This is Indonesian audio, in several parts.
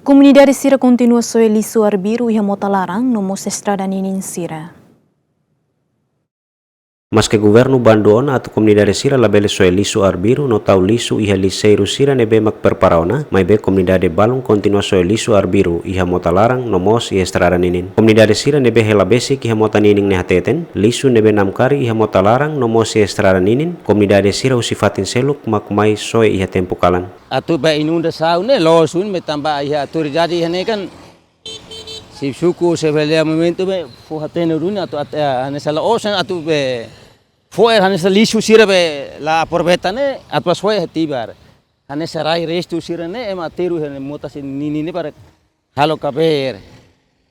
Comunidade Sira continua soe lisu arbiru iha motalarang no mos estrada ninin Sira. Mas que governo bandoona atau comunidade Sira labele soe lisu arbiru no tau lisu iha liseiru Sira nebe mak perparaona, mai be comunidade balong continua soe lisu arbiru iha motalarang no mos iha estrada ninin. Comunidade Sira nebe hela besik iha mota nining nehateten, lisu nebe namkari iha motalarang no mos iha estrada ninin. Comunidade Sira usifatin seluk mak mai soe iha tempo kalan. Atu ba inunda sau ne losun me tamba iha autoridade iha ne kan si suku sebelia momento be fo hatene runi atu ane sala osan atu be fo ane sala lisu Sira be la aproveitane atu soe hetibar ane sarai restu Sira ne ema teru hene mota sin nini ne para halo kaber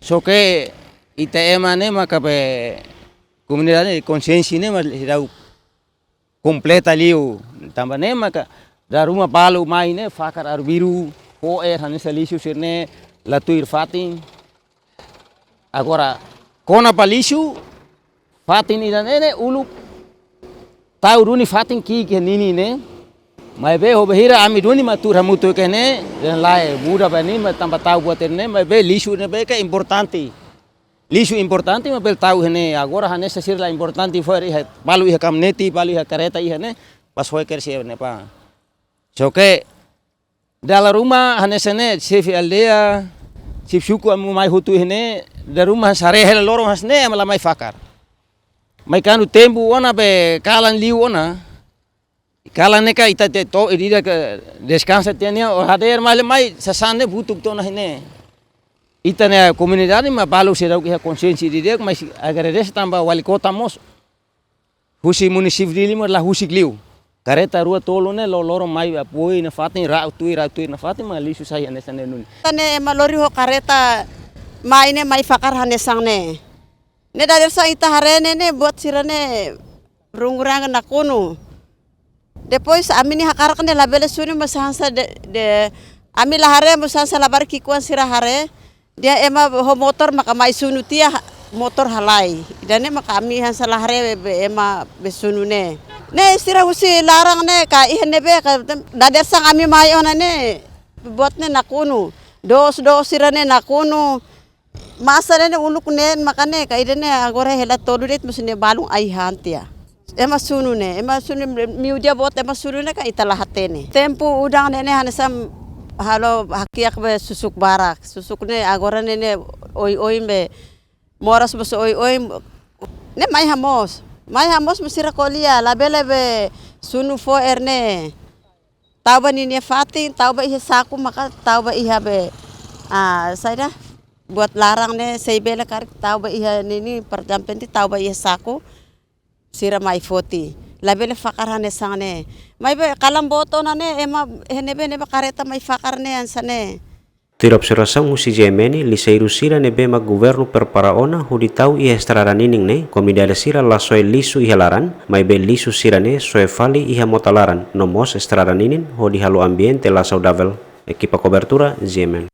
so que ita ema ne makabe comunidade consciência ne mas rau completa liu tamba ne maka da rumah palu mai ne fakar arbiru fo ane sala lisu Sira ne la tuir fatin. Agora, kona palishu, fatin ida nene ulu tau runi fatin ki nini ne, mai be ho behira ami runi matur hamutu kene, dan lai muda bani ma tamba tau buat ne, mai be lishu ne be ka importante. Lishu importante ma be tau hene, agora hane sesir la importante foi iha palu iha kamneti, palu iha kareta iha ne, pas foi kersi ne pa. So que dalam rumah hane sene sefi aldea sip suku amu mai hutu hene da rumah sare hela lorong hasne amala mai fakar mai kanu tembu ona be kalan liu ona kalan neka ita te to irida ke descansa tenia o hader mai sasane butuk to na hene ita ne comunidade ma balu serau ke consciência direk mai agar des tamba wali kota mos husi municipality la husi liu kareta rua tolo ne lorong mai apoi na fatin ra tui na fatin ma lisu saya ne sane nun ne malori ho kareta mai ne mai fakar hane sang ne dari sa ita harene ne buat sirane rungurang na kuno depois amini hakar kan labele suni masansa de ami lahare masansa labar kikuan sira hare dia ema ho motor maka mai sunu tia motor halai dane maka ami hansa lahare ema besunu ne sira husi larang ne ka ihne be ka dader sang ami mai ona ne buat ne nakunu dos sira ne nakunu masa ne uluk ne makane ka idene agora hela todo det musine balung ai hantia ema sunu miudia bot ema sunu ne ka itala hatene tempo udang ne hanesam halo hakiak be susuk barak susuk ne agora ne oi be moras bos oi ne mai hamos mesira kolia labele be sunu fo erne tauba ni fatin tauba iha saku maka tauba iha be saya buat larang ne seibele kar tauba iha nini perjampenti tauba iha saku sira mai foti labele fakarane sangne mai be kalam boto nane ema henebe ne kareta mai fakarne ansane. Tira observação husi jemeni liseiru Sira nebe mag governo perparaona hudi tau iha estrada nining ne comunidade Sira la soe lisu iha laran mai be lisu Sira ne soe fali iha motalaran no mos estrada ninin hodi halo ambiente la saudável. Equipa cobertura Zemen.